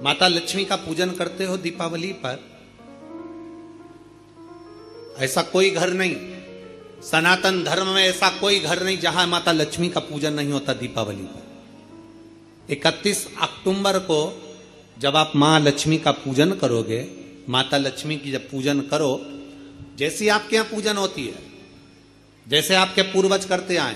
माता लक्ष्मी का पूजन करते हो दीपावली पर? ऐसा कोई घर नहीं, सनातन धर्म में ऐसा कोई घर नहीं जहां माता लक्ष्मी का पूजन नहीं होता दीपावली पर। 31 अक्टूबर को जब आप मां लक्ष्मी का पूजन करोगे, माता लक्ष्मी की जब पूजन करो, जैसी आपके यहां पूजन होती है, जैसे आपके पूर्वज करते आए,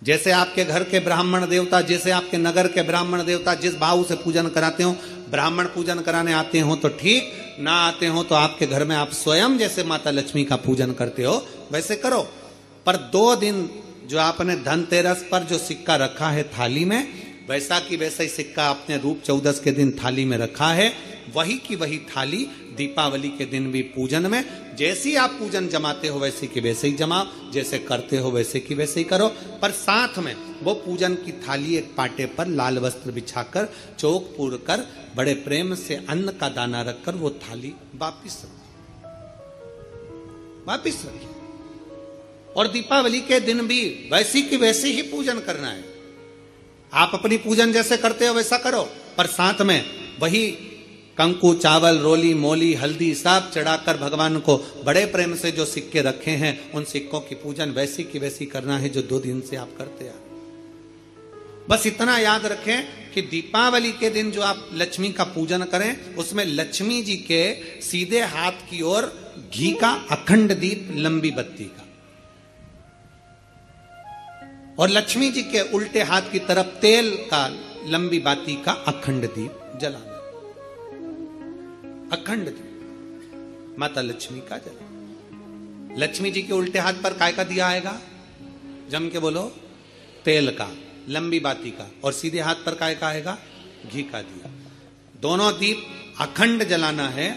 जैसे आपके घर के ब्राह्मण देवता, जैसे आपके नगर के ब्राह्मण देवता जिस भाव से पूजन कराते हो, ब्राह्मण पूजन कराने आते हो तो ठीक, ना आते हो तो आपके घर में आप स्वयं जैसे माता लक्ष्मी का पूजन करते हो वैसे करो। पर 2 दिन जो आपने धनतेरस पर जो सिक्का रखा है थाली में, वैसा की वैसा ही सिक्का आपने रूप 14 के दिन थाली में रखा है, वही की वही थाली दीपावली के दिन भी पूजन में जैसी आप पूजन जमाते हो वैसे की वैसे ही जमाओ, जैसे करते हो वैसे की वैसे ही करो। पर साथ में वो पूजन की थाली एक पाटे पर लाल वस्त्र बिछाकर, चौक पूर कर, बड़े प्रेम से अन्न का दाना रखकर वो थाली वापिस रखिए। और दीपावली के दिन भी वैसी की वैसे ही पूजन करना है। आप अपनी पूजन जैसे करते हो वैसा करो, पर साथ में वही कंकु, चावल, रोली, मोली, हल्दी सब चढ़ाकर भगवान को बड़े प्रेम से जो सिक्के रखे हैं उन सिक्कों की पूजन वैसी की वैसी करना है जो 2 दिन से आप करते आ। बस इतना याद रखें कि दीपावली के दिन जो आप लक्ष्मी का पूजन करें, उसमें लक्ष्मी जी के सीधे हाथ की ओर घी का अखंड दीप, लंबी बत्ती का, और लक्ष्मी जी के उल्टे हाथ की तरफ तेल का लंबी बाती का अखंड दीप जलाना। अखंड दीप माता लक्ष्मी का जला। लक्ष्मी जी के उल्टे हाथ पर काय का दिया आएगा? जम के बोलो। तेल का, लंबी बाती का, और सीधे हाथ पर काय का आएगा? घी का दिया। दोनों दीप अखंड जलाना है,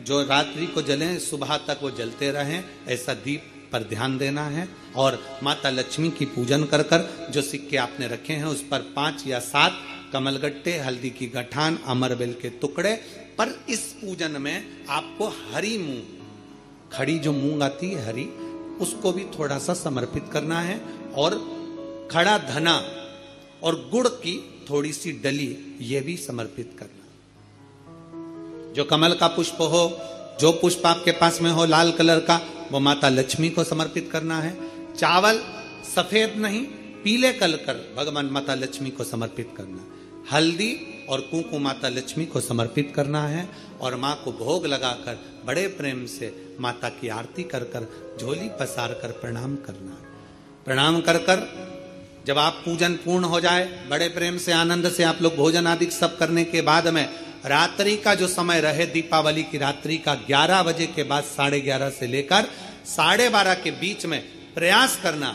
जो रात्रि को जले सुबह तक वो जलते रहें, ऐसा दीप पर ध्यान देना है। और माता लक्ष्मी की पूजन कर कर जो सिक्के आपने रखे हैं उस पर 5 या 7 कमलगट्टे, हल्दी की गठान, अमरबेल के टुकड़े। पर इस पूजन में आपको हरी मूंग, खड़ी जो मूंग आती है हरी, उसको भी थोड़ा सा समर्पित करना है, और खड़ा धना और गुड़ की थोड़ी सी डली ये भी समर्पित करना। जो कमल का पुष्प हो, जो पुष्प आपके पास में हो लाल कलर का, वो माता लक्ष्मी को समर्पित करना है। चावल सफेद नहीं, पीले कलर कर भगवान माता लक्ष्मी को समर्पित करना। हल्दी और कुंकु माता लक्ष्मी को समर्पित करना है, और माँ को भोग लगाकर बड़े प्रेम से माता की आरती कर कर, झोली पसार कर प्रणाम करना। प्रणाम कर कर जब आप पूजन पूर्ण हो जाए, बड़े प्रेम से आनंद से आप लोग भोजन आदि सब करने के बाद में रात्रि का जो समय रहे, दीपावली की रात्रि का 11 बजे के बाद 11:30 से लेकर 12:30 के बीच में प्रयास करना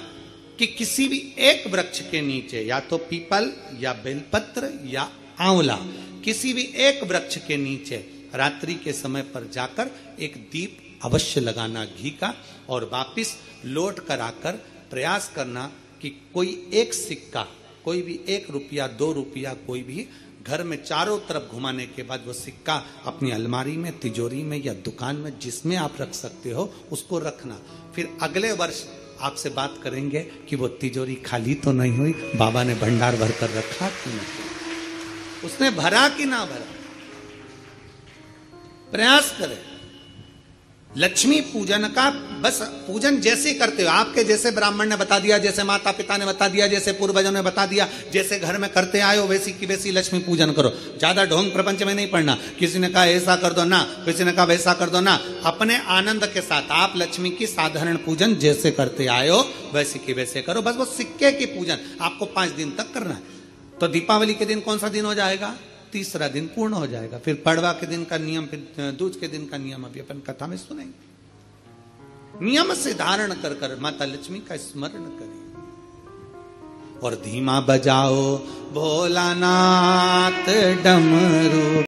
कि किसी भी एक वृक्ष के नीचे, या तो पीपल या बेलपत्र या आंवला, किसी भी एक वृक्ष के नीचे रात्रि के समय पर जाकर एक दीप अवश्य लगाना घी का, और वापिस लौट कर आकर प्रयास करना कि कोई एक सिक्का, कोई भी 1 रुपया 2 रुपया, कोई भी घर में चारों तरफ घुमाने के बाद वो सिक्का अपनी अलमारी में, तिजोरी में या दुकान में जिसमें आप रख सकते हो उसको रखना। फिर अगले वर्ष आपसे बात करेंगे कि वो तिजोरी खाली तो नहीं हुई, बाबा ने भंडार भर कर रखा कि नहीं, उसने भरा कि ना भरा। प्रयास करें लक्ष्मी पूजन का। बस पूजन जैसे करते हो, आपके जैसे ब्राह्मण ने बता दिया, जैसे माता पिता ने बता दिया, जैसे पूर्वजों ने बता दिया, जैसे घर में करते आए हो वैसी की वैसी लक्ष्मी पूजन करो। ज्यादा ढोंग प्रपंच में नहीं पड़ना, किसी ने कहा ऐसा कर दो ना, किसी ने कहा वैसा कर दो ना। अपने आनंद के साथ आप लक्ष्मी की साधारण पूजन जैसे करते आए हो वैसी की वैसे करो। बस वो सिक्के की पूजन आपको 5 दिन तक करना है। तो दीपावली के दिन कौन सा दिन हो जाएगा? 3रा दिन पूर्ण हो जाएगा। फिर पड़वा के दिन का नियम, फिर दूज के दिन का नियम अभी अपन कथा में सुनेंगे। नियम से धारण कर कर माता लक्ष्मी का स्मरण करें। और धीमा बजाओ भोलानाथ डमरू।